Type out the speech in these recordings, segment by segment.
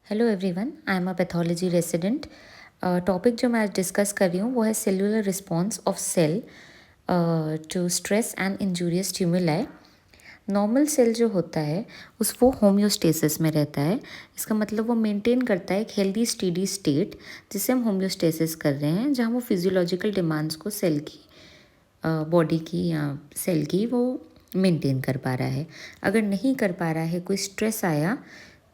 Hello everyone, I am a pathology resident. Topic जो मैं आज डिस्कस कर रही हूँ वो है cellular response of cell to stress and injurious stimuli. Normal cell जो होता है वो होम्योस्टेसिस में रहता है। इसका मतलब वो मेंटेन करता है एक हेल्दी स्टेडी स्टेट, जिसे हम होम्योस्टेसिस कर रहे हैं, जहाँ वो फिजियोलॉजिकल डिमांड्स को सेल की बॉडी की या सेल की वो मेंटेन कर पा रहा है। अगर नहीं कर पा रहा है, कोई स्ट्रेस आया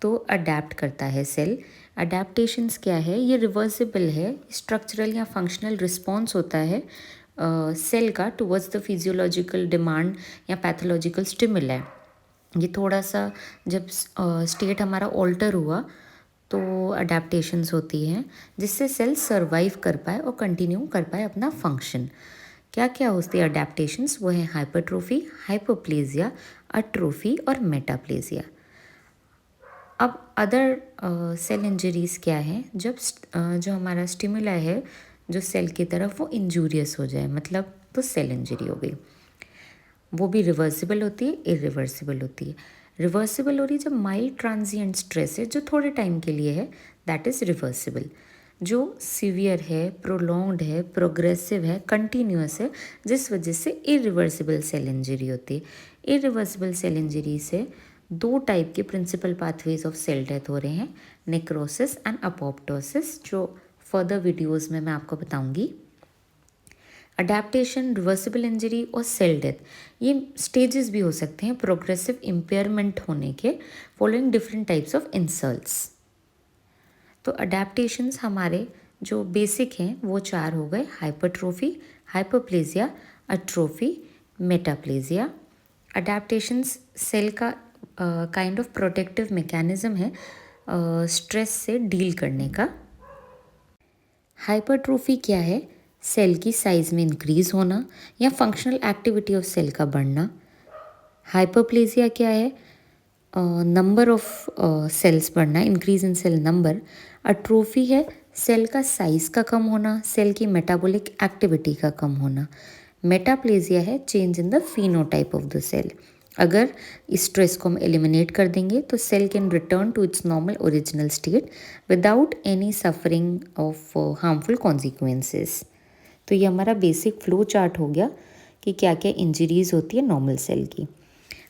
तो अडेप्ट करता है सेल। अडेप्टेशंस क्या है? ये रिवर्सिबल है, स्ट्रक्चरल या फंक्शनल रिस्पॉन्स होता है सेल का टुवर्ड्स द फिजियोलॉजिकल डिमांड या पैथोलॉजिकल स्टिमुलाई। ये थोड़ा सा जब स्टेट हमारा ऑल्टर हुआ तो अडेप्टेशंस होती हैं, जिससे सेल सर्वाइव कर पाए और कंटिन्यू कर पाए अपना फंक्शन। क्या क्या होती है अडेप्टेशंस? वो है हाइपरट्रोफी, हाइपोप्लेजिया, अट्रोफी और मेटाप्लेजिया। अब अदर सेल इंजरीज़ क्या है? जब जो हमारा स्टिमुलाई है जो सेल की तरफ, वो इंजूरियस हो जाए, मतलब तो सेल इंजरी हो गई। वो भी रिवर्सिबल होती है, इरिवर्सिबल होती है। रिवर्सिबल हो रही जब माइल्ड ट्रांजिएंट स्ट्रेस है जो थोड़े टाइम के लिए है, दैट इज़ रिवर्सिबल। जो सीवियर है, प्रोलॉन्ग्ड है, प्रोग्रेसिव है, कंटिन्यूस है, जिस वजह से इरिवर्सिबल सेल इंजरी होती है। इरिवर्सिबल सेल इंजरी से दो टाइप के principal pathways of cell death हो रहे हैं, नेक्रोसिस एंड अपोप्टोसिस, जो फर्दर वीडियोज़ में मैं आपको बताऊंगी। अडेप्टेशन, रिवर्सिबल इंजरी और सेल डेथ, ये स्टेजेस भी हो सकते हैं प्रोग्रेसिव इम्पेयरमेंट होने के, following different types of insults. तो अडेप्टेशंस हमारे जो बेसिक हैं वो चार हो गए: hypertrophy, hypoplasia, atrophy, metaplasia. Adaptations cell का काइंड ऑफ प्रोटेक्टिव मैकेनिज्म है स्ट्रेस से डील करने का। हाइपरट्रोफी क्या है? सेल की साइज में इंक्रीज होना या फंक्शनल एक्टिविटी ऑफ सेल का बढ़ना। हाइपरप्लेजिया क्या है? नंबर ऑफ सेल्स बढ़ना, increase in cell number. Atrophy है सेल का साइज का कम होना, सेल की मेटाबॉलिक एक्टिविटी का कम होना। मेटाप्लेजिया है change in the phenotype of the cell. अगर इस स्ट्रेस को हम एलिमिनेट कर देंगे तो cell can return to its normal original state without any suffering of harmful consequences. तो ये हमारा बेसिक फ्लो चार्ट हो गया कि क्या क्या इंजरीज होती है नॉर्मल सेल की।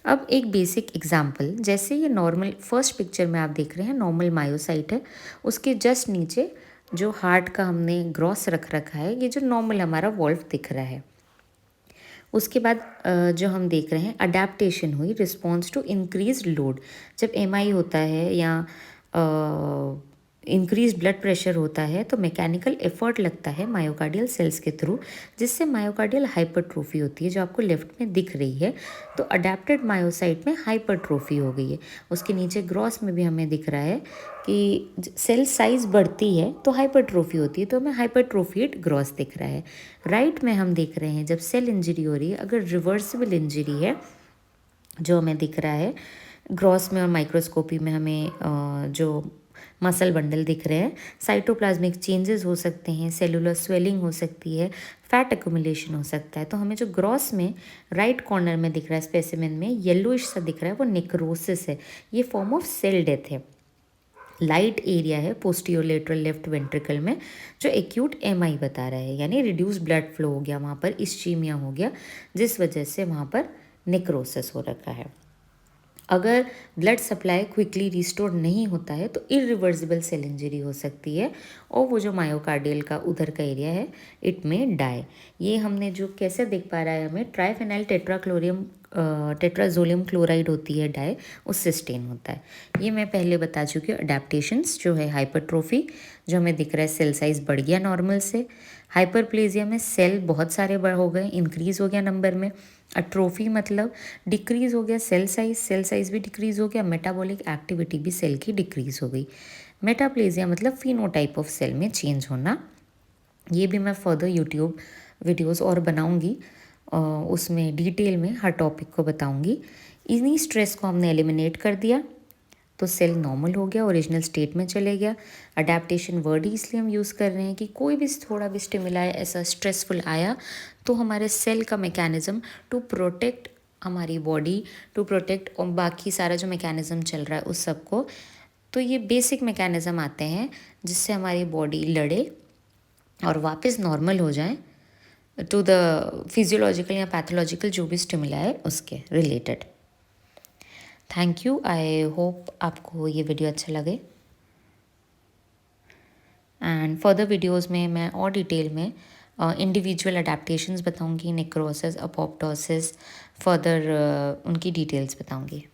अब एक बेसिक एग्जांपल, जैसे ये नॉर्मल फर्स्ट पिक्चर में आप देख रहे हैं नॉर्मल मायोसाइट है, उसके जस्ट नीचे जो हार्ट का हमने ग्रॉस रख रखा है, ये जो नॉर्मल हमारा वॉल्व दिख रहा है। उसके बाद जो हम देख रहे हैं अडेप्टेशन हुई रिस्पॉन्स टू इंक्रीज लोड। जब एमआई होता है या इंक्रीज ब्लड प्रेशर होता है तो मैकेनिकल एफर्ट लगता है मायोकार्डियल सेल्स के थ्रू, जिससे मायोकार्डियल हाइपरट्रोफी होती है जो आपको लेफ्ट में दिख रही है। तो अडेप्टेड मायोसाइट में हाइपरट्रोफी हो गई है। उसके नीचे ग्रॉस में भी हमें दिख रहा है कि सेल साइज बढ़ती है तो हाइपरट्रोफी होती है, तो हमें हाइपरट्रोफिड ग्रॉस दिख रहा है। राइट में हम देख रहे हैं जब सेल इंजरी हो रही है, अगर रिवर्सिबल इंजरी है जो हमें दिख रहा है ग्रॉस में और माइक्रोस्कोपी में, हमें जो मसल बंडल दिख रहे हैं, साइटोप्लाज्मिक चेंजेस हो सकते हैं, सेलुलर स्वेलिंग हो सकती है, फैट एक्यूमुलेशन हो सकता है। तो हमें जो ग्रॉस में राइट कॉर्नर में दिख रहा है स्पेसिमेन में येलोइश सा दिख रहा है, वो नेक्रोसिस है, ये फॉर्म ऑफ सेल डेथ है। लाइट एरिया है पोस्टीरियर लेटरल लेफ्ट वेंट्रिकल में जो एक्यूट एमआई बता रहा है, यानी रिड्यूस ब्लड फ्लो हो गया वहाँ पर, इस्चीमिया हो गया, जिस वजह से वहाँ पर नेक्रोसिस हो रखा है। अगर ब्लड सप्लाई क्विकली रिस्टोर नहीं होता है तो इरिवर्सिबल सेल इंजरी हो सकती है, और वो जो मायोकार्डियल का उधर का एरिया है इट में डाई। ये हमने जो कैसे देख पा रहा है, हमें ट्राइफेनाइल टेट्राजोलियम क्लोराइड होती है डाई, उससे स्टेन होता है। ये मैं पहले बता चुकी हूँ। अडेप्टेशंस जो है हाइपरट्रोफी, जो हमें दिख रहा है सेल साइज बढ़ गया नॉर्मल से। हाइपरप्लेजिया में सेल बहुत सारे बढ़ हो गए, इंक्रीज हो गया नंबर में। अट्रोफी मतलब डिक्रीज़ हो गया सेल साइज भी डिक्रीज़ हो गया, मेटाबॉलिक एक्टिविटी भी सेल की डिक्रीज़ हो गई। मेटाप्लेजिया मतलब फिनोटाइप ऑफ सेल में चेंज होना। ये भी मैं फर्दर यूट्यूब वीडियोस और बनाऊंगी, उसमें डिटेल में हर टॉपिक को बताऊंगी। इन्हीं स्ट्रेस को हमने एलिमिनेट कर दिया तो सेल नॉर्मल हो गया, ओरिजिनल स्टेट में चले गया। अडेप्टेशन वर्ड ही इसलिए हम यूज़ कर रहे हैं कि कोई भी थोड़ा भी स्टिमुलाई ऐसा स्ट्रेसफुल आया तो हमारे सेल का मैकेनिज़्म टू प्रोटेक्ट हमारी बॉडी, टू प्रोटेक्ट और बाकी सारा जो मैकेनिज़्म चल रहा है उस सब को तो ये बेसिक मैकेनिज़्म आते हैं जिससे हमारी बॉडी लड़े और वापस नॉर्मल हो जाए टू द फिजियोलॉजिकल या पैथोलॉजिकल जो भी स्टिमुला है उसके related. Thank you. I hope आपको ये वीडियो अच्छा लगे एंड फर्दर वीडियोस में मैं और डिटेल में इंडिविजुअल अडेप्टेशंस बताऊंगी, नेक्रोसिस, अपोप्टोसिस, फर्दर उनकी डिटेल्स बताऊंगी।